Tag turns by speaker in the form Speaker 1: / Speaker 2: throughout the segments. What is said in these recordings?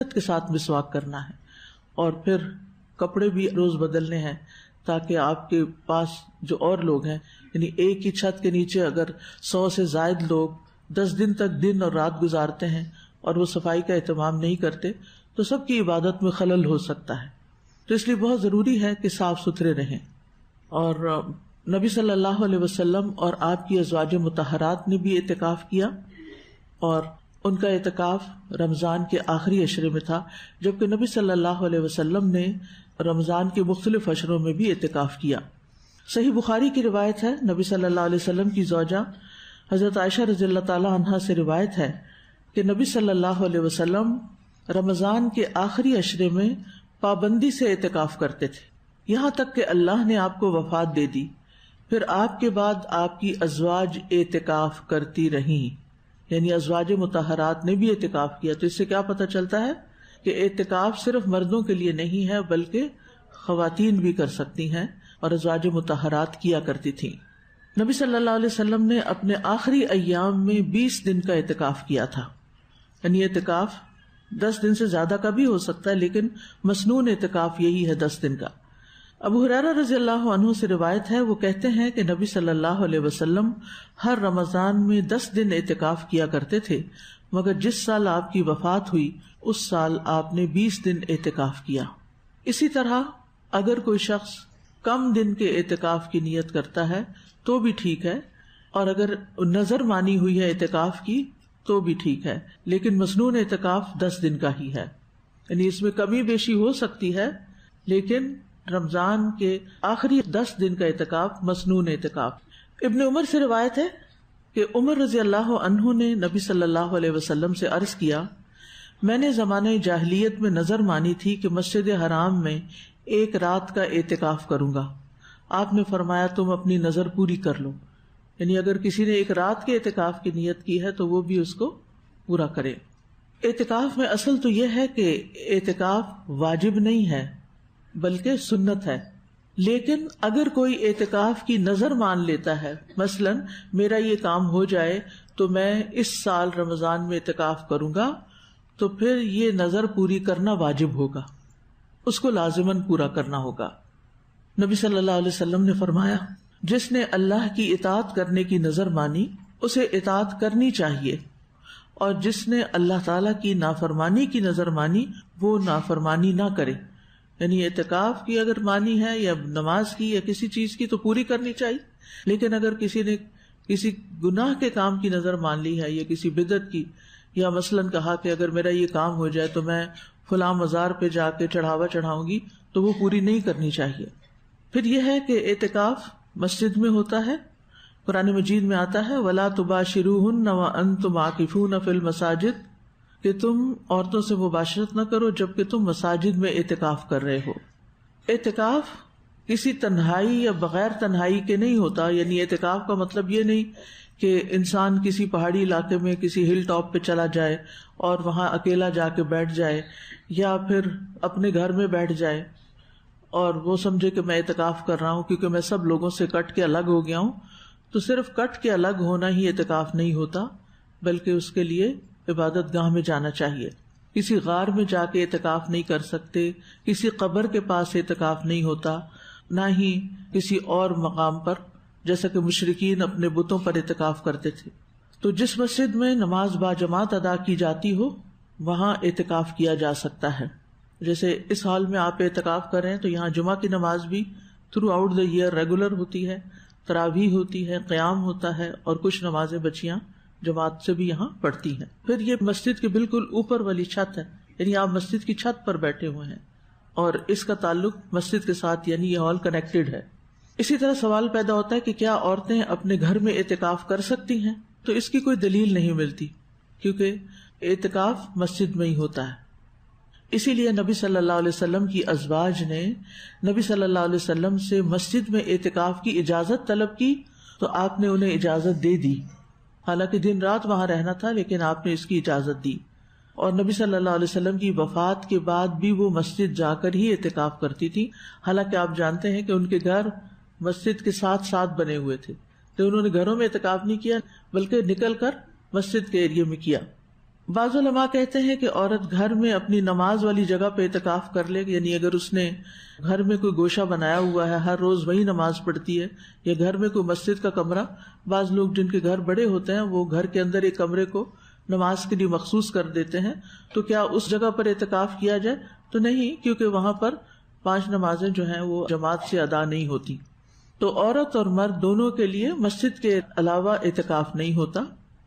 Speaker 1: کے ساتھ مسواک کرنا ہے، اور پھر کپڑے بھی روز بدلنے ہیں تاکہ آپ کے پاس جو اور لوگ ہیں، یعنی ایک ہی چھت کے نیچے اگر 100 سے زائد لوگ 10 دن تک دن اور رات گزارتے ہیں اور وہ صفائی کا اہتمام نہیں کرتے تو سب کی عبادت میں خلل ہو سکتا ہے. تو اس لیے بہت ضروری ہے کہ صاف ستھرے رہیں. اور نبی صلی اللہ علیہ وسلم اور آپ کی ازواج مطہرات نے بھی اعتکاف کیا، اور ان کا اعتکاف رمضان کے آخری عشرے میں تھا، جبکہ نبی صلی اللہ علیہ وسلم نے رمضان کے مختلف عشروں میں بھی اعتکاف کیا. صحیح بخاری کی روایت ہے، نبی صلی اللہ علیہ وسلم کی زوجہ حضرت عائشہ رضی اللہ تعالی عنہا سے روایت ہے کہ نبی صلی اللہ علیہ وسلم رمضان کے آخری عشرے میں پابندی سے اعتکاف کرتے تھے، یہاں تک کہ اللہ نے آپ کو وفات دے دی. پھر آپ کے بعد آپ کی ازواج اعتکاف کرتی رہیں، یعنی ازواج مطہرات نے بھی اعتکاف کیا. تو اس سے کیا پتہ چلتا ہے کہ اعتکاف صرف مردوں کے لیے نہیں ہے بلکہ خواتین بھی کر سکتی ہیں، اور ازواج مطہرات کیا کرتی تھیں. نبی صلی اللہ علیہ وسلم نے اپنے آخری ایام میں 20 دن کا اعتکاف کیا تھا. یعنی اعتکاف 10 دن سے زیادہ کا بھی ہو سکتا ہے، لیکن مسنون اعتکاف یہی ہے 10 دن کا. ابو ہریرہ رضی اللہ عنہ سے روایت ہے، وہ کہتے ہیں کہ نبی صلی اللہ علیہ وسلم ہر رمضان میں 10 دن اعتکاف کیا کرتے تھے، مگر جس سال آپ کی وفات ہوئی اس سال آپ نے 20 دن اعتکاف کیا. اسی طرح اگر کوئی شخص کم دن کے اعتکاف کی نیت کرتا ہے تو بھی ٹھیک ہے، اور اگر نظر مانی ہوئی ہے اعتکاف کی تو بھی ٹھیک ہے، لیکن مسنون اعتکاف 10 دن کا ہی ہے. یعنی اس میں کمی بیشی ہو سکتی ہے، لیکن رمضان کے آخری 10 دن کا اعتکاف مسنون اعتکاف. ابن عمر سے روایت ہے کہ عمر رضی اللہ عنہ نے نبی صلی اللہ علیہ وسلم سے عرض کیا، میں نے زمانہ جاہلیت میں نظر مانی تھی کہ مسجد حرام میں ایک رات کا اعتکاف کروں گا. آپ نے فرمایا تم اپنی نظر پوری کر لو. یعنی اگر کسی نے ایک رات کے اعتکاف کی نیت کی ہے تو وہ بھی اس کو پورا کرے. اعتکاف میں اصل تو یہ ہے کہ اعتکاف واجب نہیں ہے بلکہ سنت ہے، لیکن اگر کوئی اعتکاف کی نظر مان لیتا ہے، مثلا میرا یہ کام ہو جائے تو میں اس سال رمضان میں اعتکاف کروں گا، تو پھر یہ نظر پوری کرنا واجب ہوگا، اس کو لازماً پورا کرنا ہوگا. نبی صلی اللہ علیہ وسلم نے فرمایا، جس نے اللہ کی اطاعت کرنے کی نظر مانی اسے اطاعت کرنی چاہیے، اور جس نے اللہ تعالیٰ کی نافرمانی کی نظر مانی وہ نافرمانی نہ کرے. یعنی اعتکاف کی اگر مانی ہے یا نماز کی یا کسی چیز کی تو پوری کرنی چاہیے، لیکن اگر کسی نے کسی گناہ کے کام کی نظر مان لی ہے یا کسی بدعت کی، یا مثلاً کہا کہ اگر میرا یہ کام ہو جائے تو میں فلاں مزار پہ جا کے چڑھاوا چڑھاؤں گی، تو وہ پوری نہیں کرنی چاہیے. پھر یہ ہے کہ اعتکاف مسجد میں ہوتا ہے. قرآن مجید میں آتا ہے وَلَا تُبَاشِرُوهُنَّ وَأَنْتُمْ عَاكِفُونَ فِي الْمَسَاجِدِ، کہ تم عورتوں سے مباشرت نہ کرو جبکہ تم مساجد میں اعتکاف کر رہے ہو. اعتکاف کسی تنہائی یا بغیر تنہائی کے نہیں ہوتا. یعنی اعتکاف کا مطلب یہ نہیں کہ انسان کسی پہاڑی علاقے میں کسی ہل ٹاپ پہ چلا جائے اور وہاں اکیلا جا کے بیٹھ جائے، یا پھر اپنے گھر میں بیٹھ جائے اور وہ سمجھے کہ میں اعتکاف کر رہا ہوں کیونکہ میں سب لوگوں سے کٹ کے الگ ہو گیا ہوں. تو صرف کٹ کے الگ ہونا ہی اعتکاف نہیں ہوتا، بلکہ اس کے لیے عبادت گاہ میں جانا چاہیے. کسی غار میں جا کے اعتکاف نہیں کر سکتے، کسی قبر کے پاس اعتکاف نہیں ہوتا، نہ ہی کسی اور مقام پر، جیسا کہ مشرکین اپنے بتوں پر اعتکاف کرتے تھے. تو جس مسجد میں نماز باجماعت ادا کی جاتی ہو وہاں اعتکاف کیا جا سکتا ہے. جیسے اس حال میں آپ اعتکاف کر رہے ہیں تو یہاں جمعہ کی نماز بھی throughout the year regular ہوتی ہے، تراویح ہوتی ہے، قیام ہوتا ہے، اور کچھ نمازیں بچیاں جماعت سے بھی یہاں پڑھتی ہیں. پھر یہ مسجد کے بالکل اوپر والی چھت ہے، یعنی آپ مسجد کی چھت پر بیٹھے ہوئے ہیں اور اس کا تعلق مسجد کے ساتھ، یعنی یہ ہال کنیکٹڈ ہے. اسی طرح سوال پیدا ہوتا ہے کہ کیا عورتیں اپنے گھر میں اعتکاف کر سکتی ہیں؟ تو اس کی کوئی دلیل نہیں ملتی، کیونکہ اعتکاف مسجد میں ہی ہوتا ہے. اسی لیے نبی صلی اللہ علیہ وسلم کی ازواج نے نبی صلی اللہ علیہ وسلم سے مسجد میں اعتکاف کی اجازت طلب کی تو آپ نے انہیں اجازت دے دی. حالانکہ دن رات وہاں رہنا تھا، لیکن آپ نے اس کی اجازت دی. اور نبی صلی اللہ علیہ وسلم کی وفات کے بعد بھی وہ مسجد جا کر ہی اعتکاف کرتی تھی. حالانکہ آپ جانتے ہیں کہ ان کے گھر مسجد کے ساتھ ساتھ بنے ہوئے تھے، تو انہوں نے گھروں میں اعتکاف نہیں کیا بلکہ نکل کر مسجد کے ایریے میں کیا. بعض علماء کہتے ہیں کہ عورت گھر میں اپنی نماز والی جگہ پہ اعتکاف کر لے، یعنی اگر اس نے گھر میں کوئی گوشہ بنایا ہوا ہے، ہر روز وہی نماز پڑھتی ہے، یا گھر میں کوئی مسجد کا کمرہ، بعض لوگ جن کے گھر بڑے ہوتے ہیں وہ گھر کے اندر ایک کمرے کو نماز کے لیے مخصوص کر دیتے ہیں، تو کیا اس جگہ پر اعتکاف کیا جائے؟ تو نہیں، کیونکہ وہاں پر 5 نمازیں جو ہیں وہ جماعت سے ادا نہیں ہوتی۔ تو عورت اور مرد دونوں کے لیے مسجد کے علاوہ اعتکاف نہیں ہوتا،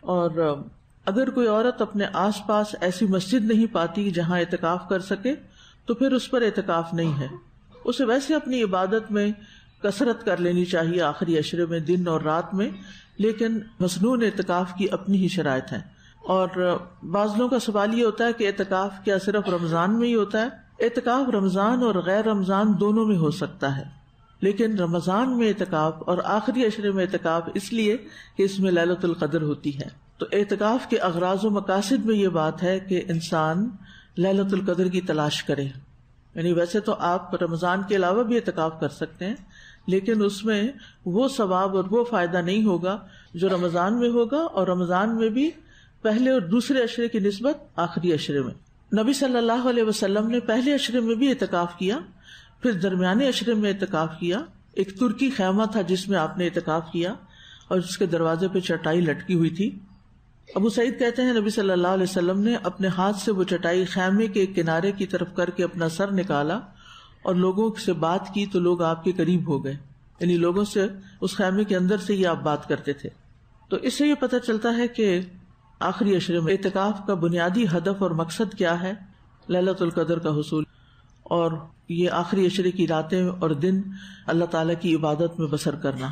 Speaker 1: اور اگر کوئی عورت اپنے آس پاس ایسی مسجد نہیں پاتی جہاں اعتکاف کر سکے تو پھر اس پر اعتکاف نہیں ہے، اسے ویسے اپنی عبادت میں کثرت کر لینی چاہیے آخری عشرے میں، دن اور رات میں، لیکن مسنون اعتکاف کی اپنی ہی شرائط ہیں۔ اور بعض لوگوں کا سوال یہ ہوتا ہے کہ اعتکاف کیا صرف رمضان میں ہی ہوتا ہے؟ اعتکاف رمضان اور غیر رمضان دونوں میں ہو سکتا ہے، لیکن رمضان میں اعتکاف اور آخری عشرے میں اعتکاف اس لیے کہ اس میں لیلۃ القدر ہوتی ہے۔ تو اعتکاف کے اغراض و مقاصد میں یہ بات ہے کہ انسان لیلۃ القدر کی تلاش کرے، یعنی ویسے تو آپ رمضان کے علاوہ بھی اعتکاف کر سکتے ہیں، لیکن اس میں وہ ثواب اور وہ فائدہ نہیں ہوگا جو رمضان میں ہوگا، اور رمضان میں بھی پہلے اور دوسرے عشرے کی نسبت آخری عشرے میں۔ نبی صلی اللہ علیہ وسلم نے پہلے عشرے میں بھی اعتکاف کیا، پھر درمیانے عشرے میں اعتکاف کیا۔ ایک ترکی خیمہ تھا جس میں آپ نے اعتکاف کیا، اور اس کے دروازے پہ چٹائی لٹکی ہوئی تھی۔ ابو سعید کہتے ہیں نبی صلی اللہ علیہ وسلم نے اپنے ہاتھ سے وہ چٹائی خیمے کے کنارے کی طرف کر کے اپنا سر نکالا اور لوگوں سے بات کی تو لوگ آپ کے قریب ہو گئے، یعنی لوگوں سے اس خیمے کے اندر سے ہی آپ بات کرتے تھے۔ تو اس سے یہ پتہ چلتا ہے کہ آخری عشرے میں اعتکاف کا بنیادی ہدف اور مقصد کیا ہے؟ لیلۃ القدر کا حصول، اور یہ آخری عشرے کی راتیں اور دن اللہ تعالیٰ کی عبادت میں بسر کرنا،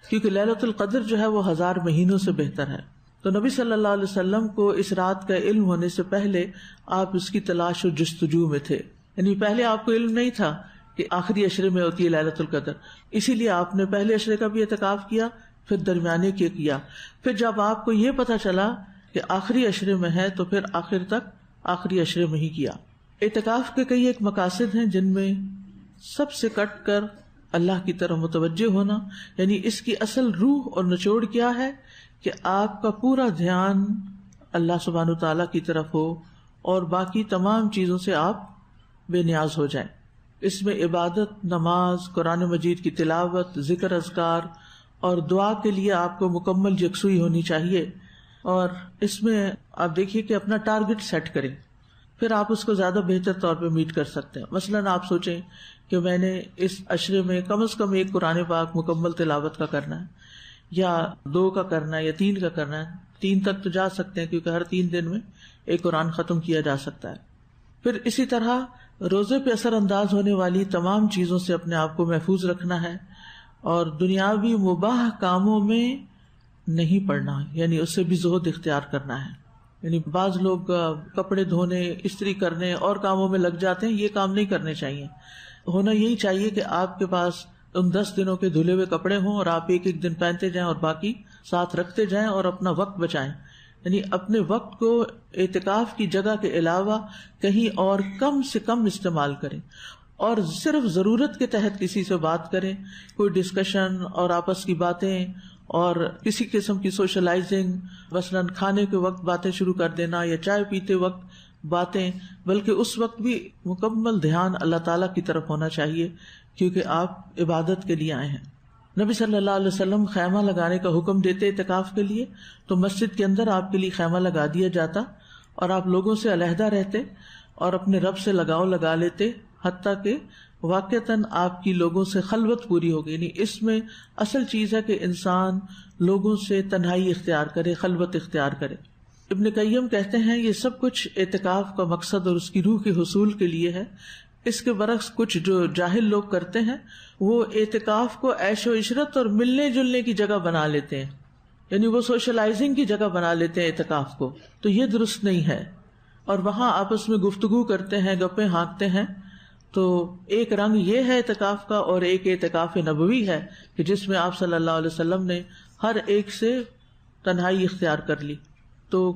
Speaker 1: کیونکہ لیلۃ القدر جو ہے وہ 1000 مہینوں سے بہتر ہے۔ تو نبی صلی اللہ علیہ وسلم کو اس رات کا علم ہونے سے پہلے آپ اس کی تلاش و جستجو میں تھے، یعنی پہلے آپ کو علم نہیں تھا کہ آخری عشرے میں ہوتی ہے لیلۃ القدر، اسی لیے آپ نے پہلے عشرے کا بھی اعتکاف کیا، پھر درمیانے کے کیا، پھر جب آپ کو یہ پتہ چلا کہ آخری عشرے میں ہے تو پھر آخر تک آخری عشرے میں ہی کیا۔ اعتکاف کے کئی ایک مقاصد ہیں جن میں سب سے کٹ کر اللہ کی طرف متوجہ ہونا، یعنی اس کی اصل روح اور نچوڑ کیا ہے کہ آپ کا پورا دھیان اللہ سبحانہ وتعالیٰ کی طرف ہو اور باقی تمام چیزوں سے آپ بے نیاز ہو جائیں۔ اس میں عبادت، نماز، قرآن مجید کی تلاوت، ذکر اذکار اور دعا کے لیے آپ کو مکمل یکسوئی ہونی چاہیے، اور اس میں آپ دیکھیے کہ اپنا ٹارگٹ سیٹ کریں، پھر آپ اس کو زیادہ بہتر طور پہ میٹ کر سکتے ہیں۔ مثلاً آپ سوچیں کہ میں نے اس عشرے میں کم از کم ایک قرآن پاک مکمل تلاوت کا کرنا ہے، یا 2 کا کرنا ہے، یا 3 کا کرنا ہے۔ 3 تک تو جا سکتے ہیں کیونکہ ہر 3 دن میں ایک قرآن ختم کیا جا سکتا ہے۔ پھر اسی طرح روزے پہ اثر انداز ہونے والی تمام چیزوں سے اپنے آپ کو محفوظ رکھنا ہے، اور دنیاوی مباح کاموں میں نہیں پڑنا، یعنی اس سے بھی زہد اختیار کرنا ہے۔ یعنی بعض لوگ کپڑے دھونے، استری کرنے اور کاموں میں لگ جاتے ہیں، یہ کام نہیں کرنے چاہیے۔ ہونا یہی چاہیے کہ آپ کے پاس ان 10 دنوں کے دھلے ہوئے کپڑے ہوں اور آپ ایک ایک دن پہنتے جائیں اور باقی ساتھ رکھتے جائیں، اور اپنا وقت بچائیں، یعنی اپنے وقت کو اعتکاف کی جگہ کے علاوہ کہیں اور کم سے کم استعمال کریں، اور صرف ضرورت کے تحت کسی سے بات کریں، کوئی ڈسکشن اور آپس کی باتیں اور کسی قسم کی سوشلائزنگ، مثلاً کھانے کے وقت باتیں شروع کر دینا یا چائے پیتے وقت باتیں، بلکہ اس وقت بھی مکمل دھیان اللہ تعالیٰ کی طرف ہونا چاہیے، کیونکہ آپ عبادت کے لیے آئے ہیں۔ نبی صلی اللہ علیہ وسلم خیمہ لگانے کا حکم دیتے اعتکاف کے لیے، تو مسجد کے اندر آپ کے لیے خیمہ لگا دیا جاتا، اور آپ لوگوں سے علیحدہ رہتے اور اپنے رب سے لگاؤ لگا لیتے، حتیٰ کہ واقعتاً آپ کی لوگوں سے خلوت پوری ہو گئی۔ یعنی اس میں اصل چیز ہے کہ انسان لوگوں سے تنہائی اختیار کرے، خلوت اختیار کرے۔ ابن قیم کہتے ہیں یہ سب کچھ اعتکاف کا مقصد اور اس کی روح کے حصول کے لیے ہے۔ اس کے برعکس کچھ جو جاہل لوگ کرتے ہیں وہ اعتکاف کو عیش و عشرت اور ملنے جلنے کی جگہ بنا لیتے ہیں، یعنی وہ سوشلائزنگ کی جگہ بنا لیتے ہیں اعتکاف کو، تو یہ درست نہیں ہے۔ اور وہاں آپس میں گفتگو کرتے ہیں، گپیں ہانکتے ہیں، تو ایک رنگ یہ ہے اعتکاف کا، اور ایک اعتکاف نبوی ہے کہ جس میں آپ صلی اللہ علیہ وسلم نے ہر ایک سے تنہائی اختیار کر لی۔ تو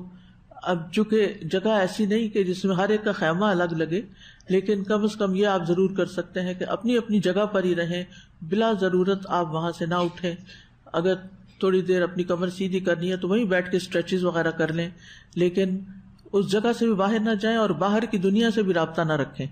Speaker 1: اب چونکہ جگہ ایسی نہیں کہ جس میں ہر ایک کا خیمہ الگ لگے، لیکن کم از کم یہ آپ ضرور کر سکتے ہیں کہ اپنی اپنی جگہ پر ہی رہیں، بلا ضرورت آپ وہاں سے نہ اٹھیں۔ اگر تھوڑی دیر اپنی کمر سیدھی کرنی ہے تو وہیں بیٹھ کے اسٹریچز وغیرہ کر لیں، لیکن اس جگہ سے بھی باہر نہ جائیں اور باہر کی دنیا سے بھی رابطہ نہ رکھیں.